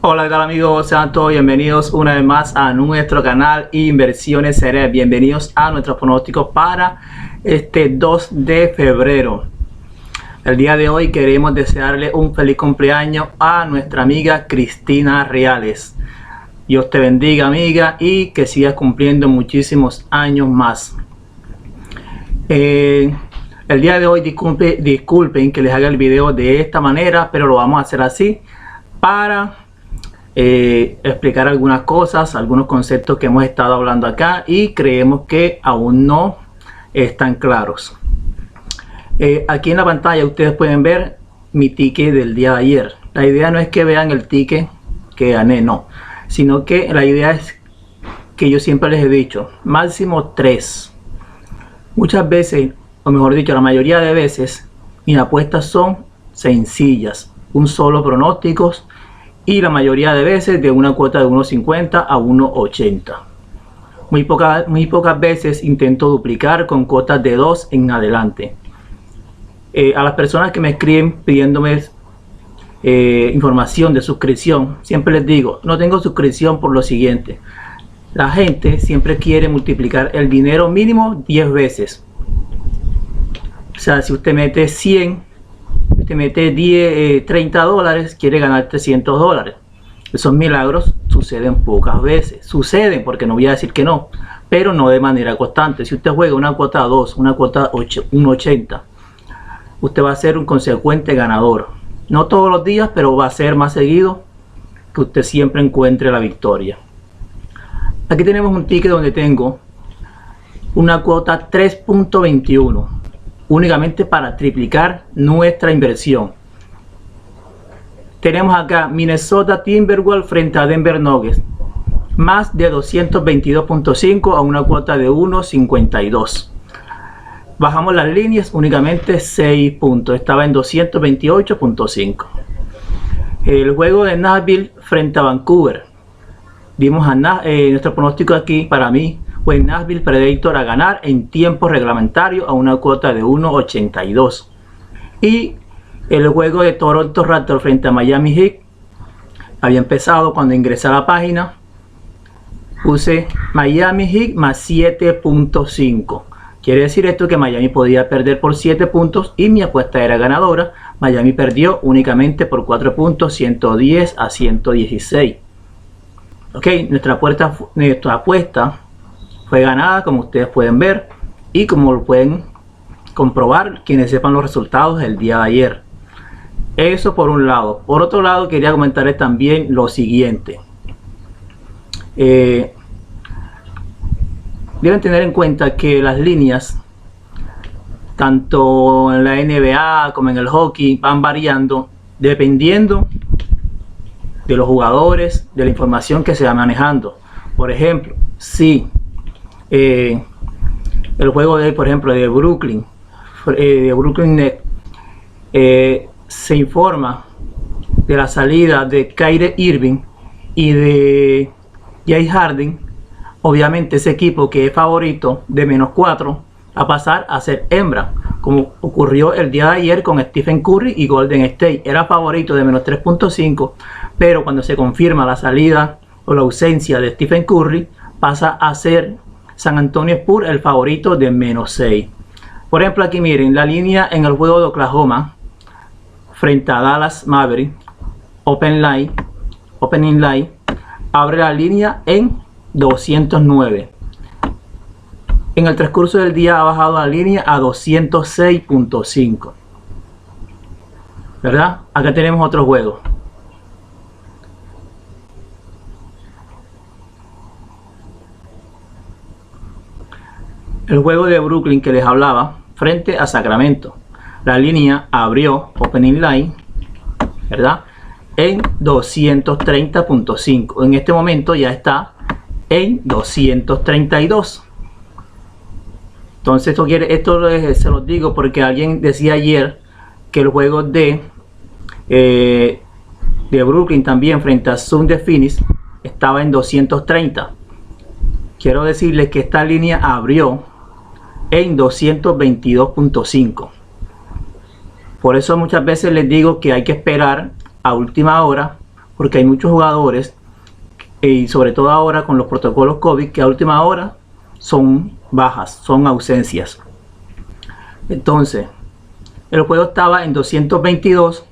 Hola, ¿qué tal amigos? Sean todos bienvenidos una vez más a nuestro canal Inversiones Ceres. Bienvenidos a nuestros pronósticos para este 2 de febrero. El día de hoy queremos desearle un feliz cumpleaños a nuestra amiga Cristina Reales. Dios te bendiga, amiga, y que sigas cumpliendo muchísimos años más. El día de hoy disculpen que les haga el video de esta manera, pero lo vamos a hacer así para explicar algunas cosas, algunos conceptos que hemos estado hablando acá y creemos que aún no están claros. Aquí en la pantalla ustedes pueden ver mi ticket del día de ayer. La idea no es que vean el ticket que gané, no, sino que la idea es que yo siempre les he dicho máximo 3. Muchas veces, o mejor dicho, la mayoría de veces mis apuestas son sencillas, un solo pronóstico, y la mayoría de veces de una cuota de 1.50 a 1.80. Muy pocas veces intento duplicar con cuotas de 2 en adelante. A las personas que me escriben pidiéndome información de suscripción, siempre les digo, no tengo suscripción por lo siguiente: la gente siempre quiere multiplicar el dinero mínimo 10 veces. O sea, si usted mete 100, te mete 30 dólares, quiere ganar 300 dólares. Esos milagros suceden pocas veces. Suceden, porque no voy a decir que no, pero no de manera constante. Si usted juega una cuota 2, una cuota 1.80, usted va a ser un consecuente ganador. No todos los días, pero va a ser más seguido que usted siempre encuentre la victoria. Aquí tenemos un ticket donde tengo una cuota 3.21. únicamente para triplicar nuestra inversión. Tenemos acá Minnesota Timberwolves frente a Denver Nuggets, más de 222.5 a una cuota de 1.52. Bajamos las líneas, únicamente 6 puntos, estaba en 228.5. El juego de Nashville frente a Vancouver, dimos a nuestro pronóstico aquí para mí fue Nashville Predator a ganar en tiempo reglamentario a una cuota de 1.82. Y el juego de Toronto Raptors frente a Miami Heat había empezado cuando ingresé a la página. Puse Miami Heat más 7.5. Quiere decir esto que Miami podía perder por 7 puntos y mi apuesta era ganadora. Miami perdió únicamente por 4 puntos, 110 a 116. Ok, nuestra apuesta fue ganada, como ustedes pueden ver y como lo pueden comprobar quienes sepan los resultados del día de ayer. Eso por un lado. Por otro lado, quería comentarles también lo siguiente. Deben tener en cuenta que las líneas, tanto en la NBA como en el hockey, van variando dependiendo de los jugadores, de la información que se va manejando. Por ejemplo, si el juego de, por ejemplo, de Brooklyn Nets, se informa de la salida de Kyrie Irving y de James Harden, obviamente ese equipo que es favorito de -4 va a pasar a ser hembra, como ocurrió el día de ayer con Stephen Curry y Golden State. Era favorito de -3.5, pero cuando se confirma la salida o la ausencia de Stephen Curry, pasa a ser San Antonio Spurs el favorito de -6. Por ejemplo, aquí miren la línea en el juego de Oklahoma frente a Dallas Mavericks. Opening line abre la línea en 209. En el transcurso del día ha bajado la línea a 206.5. ¿Verdad? Acá tenemos otro juego. El juego de Brooklyn que les hablaba frente a Sacramento. La línea abrió opening line, ¿verdad?, en 230.5. En este momento ya está en 232. Entonces esto se los digo porque alguien decía ayer que el juego de Brooklyn también frente a Thunder Phoenix estaba en 230. Quiero decirles que esta línea abrió en 222.5. Por eso muchas veces les digo que hay que esperar a última hora porque hay muchos jugadores, y sobre todo ahora con los protocolos COVID, que a última hora son bajas, son ausencias. Entonces el juego estaba en 222,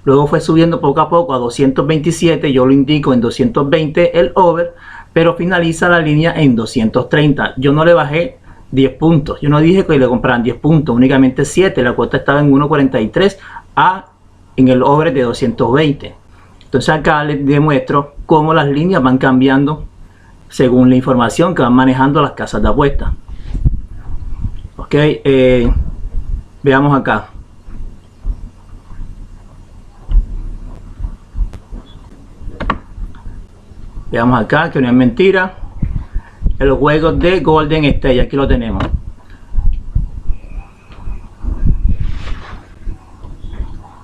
luego fue subiendo poco a poco a 227, yo lo indico en 220 el over, pero finaliza la línea en 230. Yo no le bajé 10 puntos, yo no dije que le compraran 10 puntos, únicamente 7, la cuota estaba en 1.43 en el over de 220. Entonces acá les demuestro cómo las líneas van cambiando según la información que van manejando las casas de apuestas. Ok, veamos acá. Veamos acá que no es mentira. El juego de Golden State, aquí lo tenemos.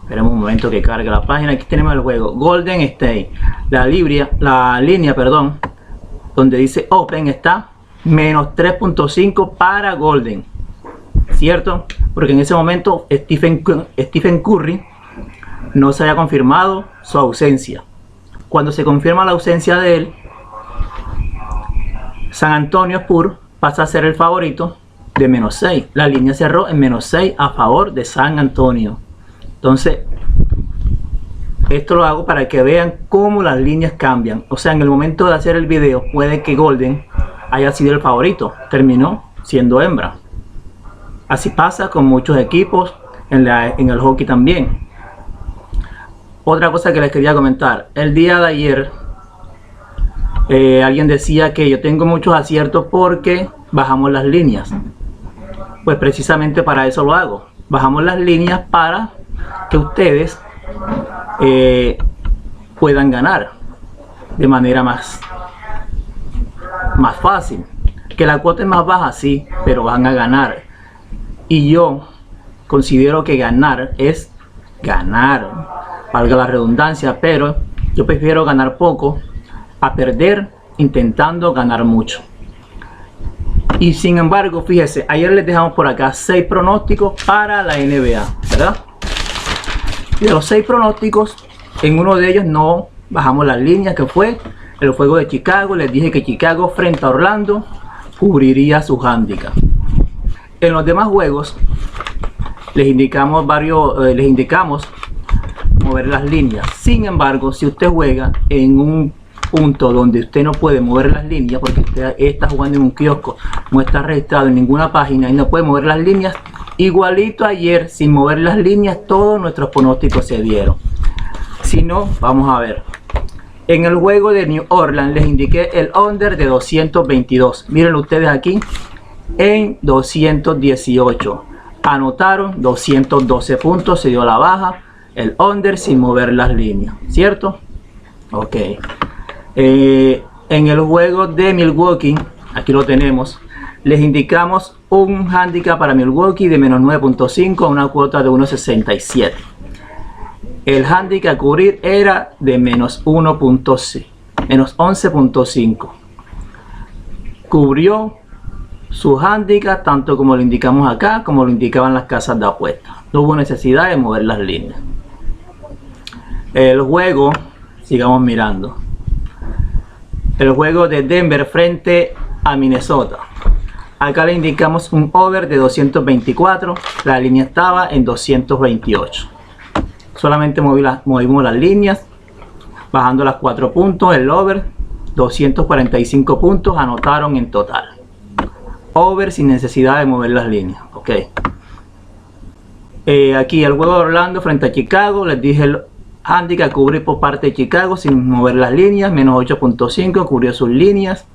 Esperemos un momento que cargue la página. Aquí tenemos el juego Golden State. La línea, perdón, donde dice Open está menos 3.5 para Golden, ¿cierto? Porque en ese momento Stephen Curry no se había confirmado su ausencia. Cuando se confirma la ausencia de él, San Antonio Spurs pasa a ser el favorito de menos 6. La línea cerró en menos 6 a favor de San Antonio. Entonces, esto lo hago para que vean cómo las líneas cambian. O sea, en el momento de hacer el video, puede que Golden haya sido el favorito, terminó siendo hembra. Así pasa con muchos equipos, en el hockey también. Otra cosa que les quería comentar, el día de ayer alguien decía que yo tengo muchos aciertos porque bajamos las líneas. Pues precisamente para eso lo hago, bajamos las líneas para que ustedes puedan ganar de manera más fácil. Que la cuota es más baja, sí, pero van a ganar. Y yo considero que ganar es ganar, valga la redundancia, pero yo prefiero ganar poco a perder intentando ganar mucho. Y sin embargo, fíjese, ayer les dejamos por acá 6 pronósticos para la NBA, ¿verdad? Y de los 6 pronósticos, en uno de ellos no bajamos las líneas, que fue el juego de Chicago. Les dije que Chicago frente a Orlando cubriría su handicap. En los demás juegos les indicamos mover las líneas. Sin embargo, si usted juega en un punto donde usted no puede mover las líneas, porque usted está jugando en un kiosco, no está registrado en ninguna página y no puede mover las líneas, igualito ayer, sin mover las líneas, todos nuestros pronósticos se dieron. Si no, vamos a ver. En el juego de New Orleans les indiqué el under de 222. Miren ustedes aquí en 218. Anotaron 212 puntos, se dio la baja. El under sin mover las líneas, ¿cierto? Ok. En el juego de Milwaukee, aquí lo tenemos, les indicamos un handicap para Milwaukee de menos 9.5 a una cuota de 1.67. El handicap a cubrir era de menos 11.5. Cubrió su handicap tanto como lo indicamos acá, como lo indicaban las casas de apuestas. No hubo necesidad de mover las líneas. El juego, sigamos mirando. El juego de Denver frente a Minnesota. Acá le indicamos un over de 224. La línea estaba en 228. Solamente movimos las líneas, bajando las 4 puntos. El over, 245 puntos anotaron en total. Over sin necesidad de mover las líneas. Ok. Aquí el juego de Orlando frente a Chicago. Les dije el handicap cubrir por parte de Chicago sin mover las líneas, menos 8.5, cubrió sus líneas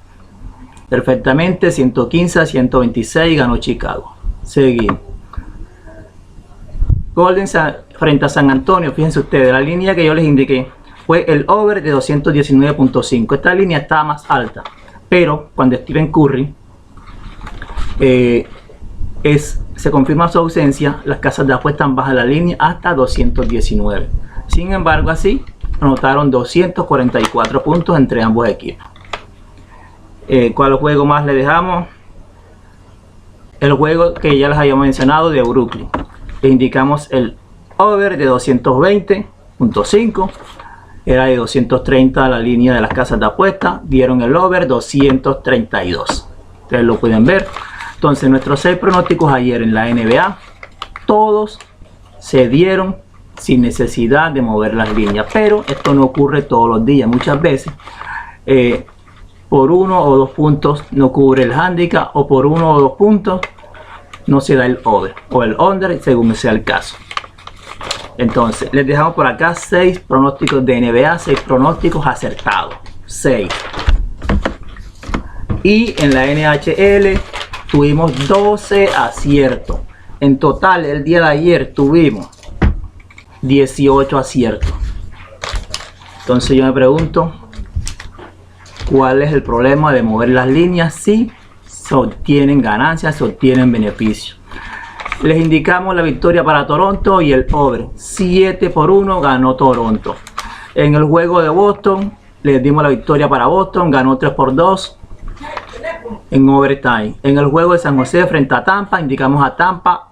perfectamente, 115 a 126, ganó Chicago. Seguimos. Golden frente a San Antonio, fíjense ustedes, la línea que yo les indiqué fue el over de 219.5. Esta línea estaba más alta, pero cuando Stephen Curry se confirma su ausencia, las casas de apuestas bajan la línea hasta 219. Sin embargo, así anotaron 244 puntos entre ambos equipos. ¿Cuál juego más le dejamos? El juego que ya les había mencionado de Brooklyn. Le indicamos el over de 220.5. era de 230 la línea de las casas de apuesta, dieron el over 232. Ustedes lo pueden ver. Entonces nuestros 6 pronósticos ayer en la NBA, todos se dieron sin necesidad de mover las líneas, pero esto no ocurre todos los días. Muchas veces por 1 o 2 puntos no cubre el handicap, o por 1 o 2 puntos no se da el over o el under, según sea el caso. Entonces les dejamos por acá 6 pronósticos de NBA, 6 pronósticos acertados, 6. Y en la NHL tuvimos 12 aciertos. En total el día de ayer tuvimos 18 aciertos. Entonces yo me pregunto, ¿cuál es el problema de mover las líneas si se obtienen ganancias, se obtienen beneficios? Les indicamos la victoria para Toronto y el over 7-1 ganó Toronto. En el juego de Boston les dimos la victoria para Boston, ganó 3-2 en overtime. En el juego de San José frente a Tampa, indicamos a Tampa,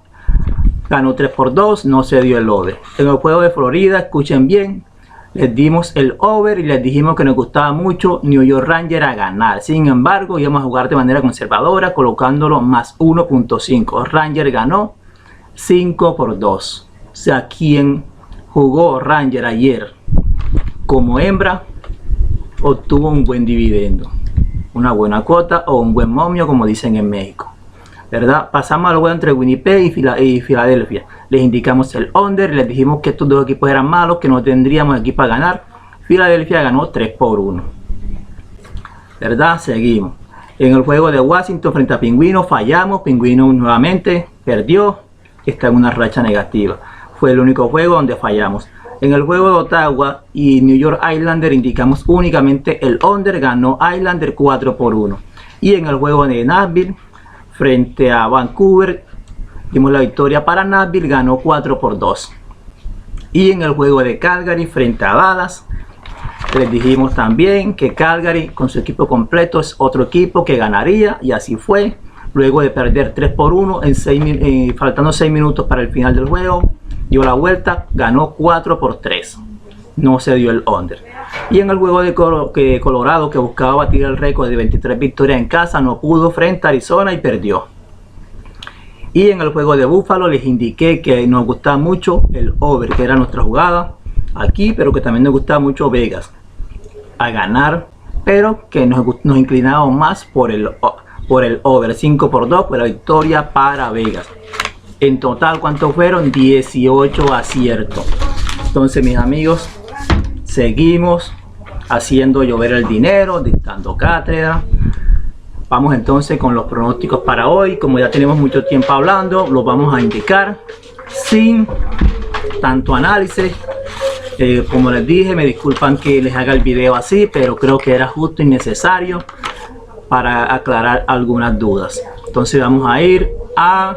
ganó 3-2, no se dio el over. En el juego de Florida, escuchen bien, les dimos el over y les dijimos que nos gustaba mucho New York Rangers a ganar. Sin embargo, íbamos a jugar de manera conservadora, colocándolo más 1.5. Rangers ganó 5-2. O sea, quien jugó Ranger ayer como hembra obtuvo un buen dividendo, una buena cuota o un buen momio, como dicen en México, ¿verdad? Pasamos al juego entre Winnipeg y Filadelfia. Les indicamos el under, les dijimos que estos dos equipos eran malos, que no tendríamos equipo a ganar. Filadelfia ganó 3-1, ¿verdad? Seguimos. En el juego de Washington frente a Pingüinos fallamos. Pingüinos nuevamente perdió, está en una racha negativa. Fue el único juego donde fallamos. En el juego de Ottawa y New York Islanders indicamos únicamente el under, ganó Islanders 4-1. Y en el juego de Nashville frente a Vancouver dimos la victoria para Nashville, ganó 4-2. Y en el juego de Calgary frente a Dallas les dijimos también que Calgary con su equipo completo es otro equipo que ganaría, y así fue. Luego de perder 3-1 faltando 6 minutos para el final del juego, dio la vuelta, ganó 4-3, no se dio el under. Y en el juego de Colorado, que buscaba batir el récord de 23 victorias en casa, no pudo frente a Arizona y perdió. Y en el juego de Buffalo les indiqué que nos gustaba mucho el over, que era nuestra jugada aquí, pero que también nos gustaba mucho Vegas a ganar, pero que nos inclinábamos más por el over. 5-2 fue la victoria para Vegas. En total, ¿cuántos fueron? 18 aciertos. Entonces, mis amigos, seguimos haciendo llover el dinero, dictando cátedra. Vamos entonces con los pronósticos para hoy. Como ya tenemos mucho tiempo hablando, los vamos a indicar sin tanto análisis. Como les dije, me disculpan que les haga el video así, pero creo que era justo y necesario para aclarar algunas dudas. Entonces vamos a ir a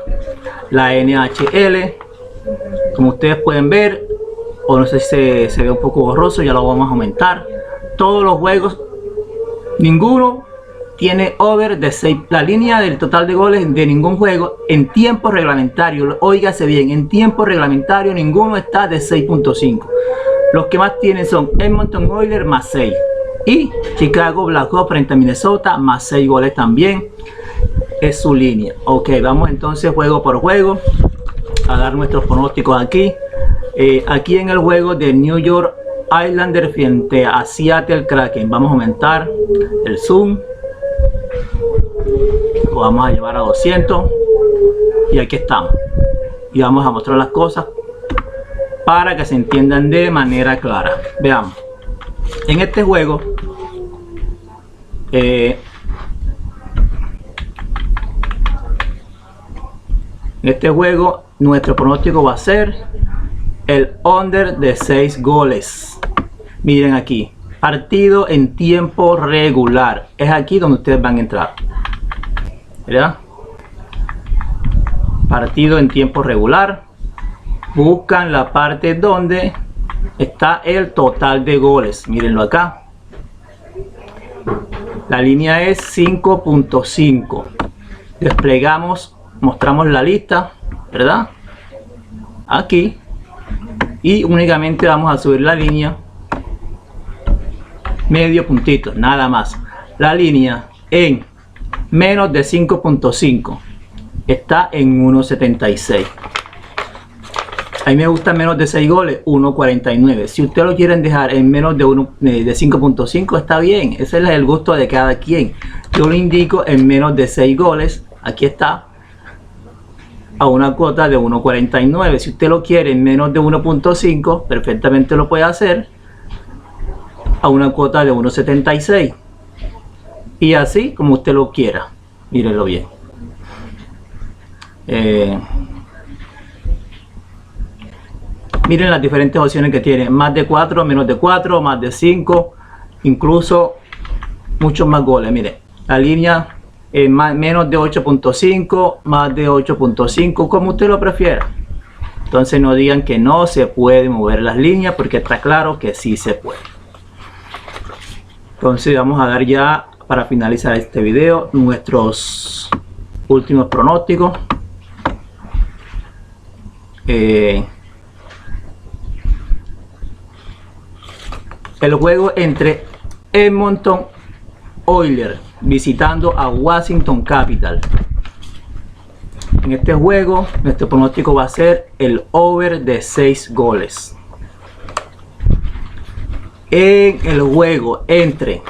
la NHL. Como ustedes pueden ver, o no sé si se ve un poco borroso, ya lo vamos a aumentar. Todos los juegos, ninguno tiene over de 6. La línea del total de goles de ningún juego en tiempo reglamentario, óigase bien, en tiempo reglamentario ninguno está de 6.5. Los que más tienen son Edmonton Oilers más 6 y Chicago Blackhawks frente a Minnesota más 6 goles también. Es su línea. Ok, vamos entonces juego por juego a dar nuestros pronósticos aquí. Aquí en el juego de New York Islanders frente a Seattle Kraken, vamos a aumentar el zoom, lo vamos a llevar a 200 y aquí estamos, y vamos a mostrar las cosas para que se entiendan de manera clara. Veamos, en este juego nuestro pronóstico va a ser el under de 6 goles. Miren aquí, partido en tiempo regular, es aquí donde ustedes van a entrar, ¿verdad? Partido en tiempo regular, buscan la parte donde está el total de goles. Mírenlo acá, la línea es 5.5. desplegamos, mostramos la lista, ¿verdad? Aquí, y únicamente vamos a subir la línea medio puntito, nada más. La línea en menos de 5.5 está en 1.76. A mí me gusta menos de 6 goles, 1.49. Si ustedes lo quieren dejar en menos de 5.5 está bien, ese es el gusto de cada quien. Yo lo indico en menos de 6 goles, aquí está, a una cuota de 1.49. Si usted lo quiere en menos de 1.5, perfectamente lo puede hacer a una cuota de 1.76. Y así como usted lo quiera, mírenlo bien. Miren las diferentes opciones que tiene: más de 4, menos de 4, más de 5, incluso muchos más goles. Miren, la línea menos de 8.5, más de 8.5, como usted lo prefiera. Entonces no digan que no se puede mover las líneas, porque está claro que sí se puede. Entonces vamos a dar ya, para finalizar este video, nuestros últimos pronósticos. El juego entre Edmonton Oilers visitando a Washington Capitals. En este juego nuestro pronóstico va a ser el over de 6 goles. En el juego entre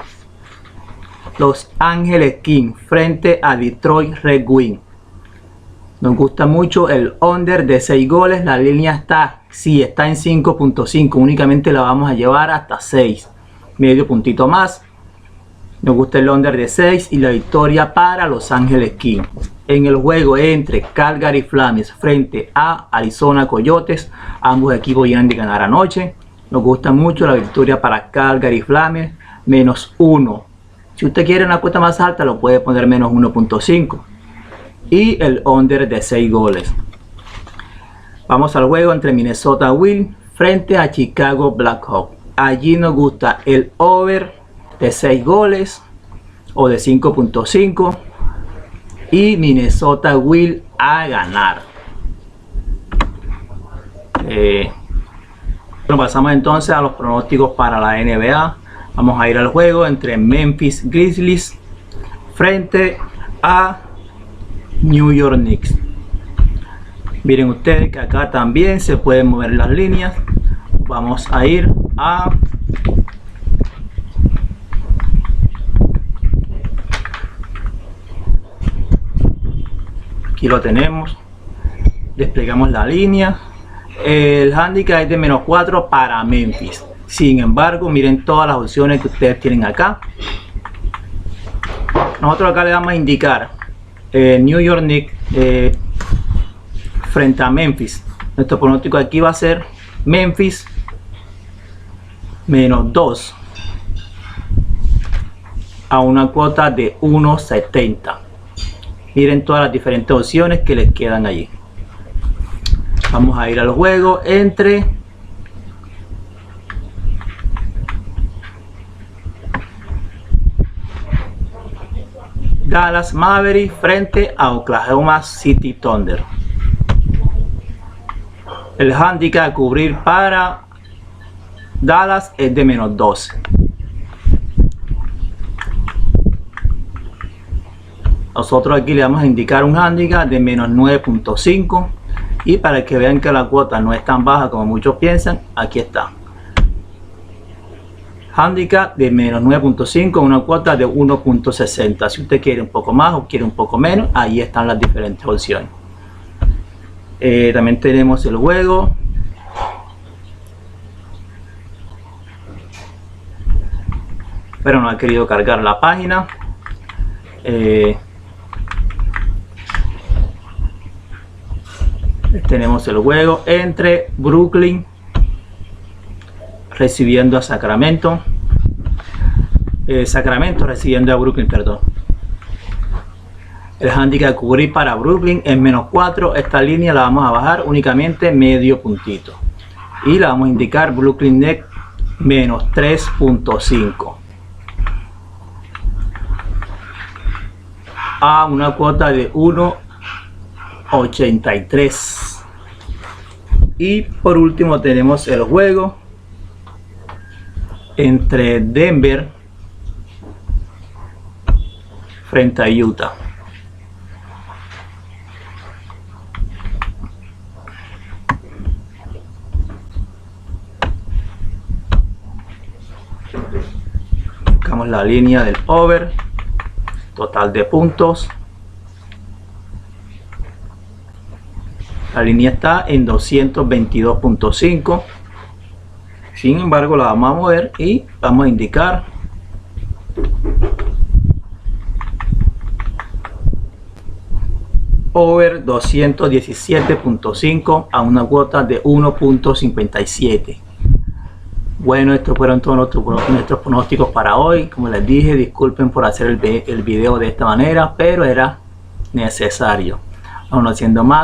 Los Ángeles Kings frente a Detroit Red Wings, nos gusta mucho el under de 6 goles. La línea está, sí, está en 5.5, únicamente la vamos a llevar hasta 6, medio puntito más. Nos gusta el under de 6 y la victoria para Los Ángeles Kings. En el juego entre Calgary Flames frente a Arizona Coyotes, ambos equipos vienen de ganar anoche. Nos gusta mucho la victoria para Calgary Flames, menos 1. Si usted quiere una cuota más alta, lo puede poner menos 1.5. Y el under de 6 goles. Vamos al juego entre Minnesota Wild frente a Chicago Blackhawks. Allí nos gusta el over de 6 goles o de 5.5 y Minnesota Wild a ganar. Bueno, pasamos entonces a los pronósticos para la NBA. Vamos a ir al juego entre Memphis Grizzlies frente a New York Knicks. Miren ustedes que acá también se pueden mover las líneas. Vamos a ir a aquí, lo tenemos, desplegamos la línea. El handicap es de menos 4 para Memphis. Sin embargo, miren todas las opciones que ustedes tienen acá. Nosotros acá le vamos a indicar New York Knicks frente a Memphis. Nuestro pronóstico aquí va a ser Memphis menos 2 a una cuota de 1.70. Miren todas las diferentes opciones que les quedan allí. Vamos a ir al juego entre Dallas Mavericks frente a Oklahoma City Thunder. El handicap a cubrir para Dallas es de menos 12. Nosotros aquí le vamos a indicar un handicap de menos 9.5. Y para que vean que la cuota no es tan baja como muchos piensan, aquí está. Handicap de menos 9.5, una cuota de 1.60. Si usted quiere un poco más o quiere un poco menos, ahí están las diferentes opciones. También tenemos el juego pero no ha querido cargar la página. Tenemos el juego entre Brooklyn recibiendo a Sacramento. Sacramento recibiendo a Brooklyn, perdón. El handicap a cubrir para Brooklyn es menos 4. Esta línea la vamos a bajar únicamente medio puntito. Y la vamos a indicar Brooklyn Nets menos 3.5. A una cuota de 1.83. Y por último tenemos el juego entre Denver frente a Utah. Buscamos la línea del over, total de puntos. La línea está en 222.5. Sin embargo, la vamos a mover y vamos a indicar over 217.5 a una cuota de 1.57. Bueno, estos fueron todos nuestros pronósticos para hoy. Como les dije, disculpen por hacer el video de esta manera, pero era necesario. Aún no siendo más,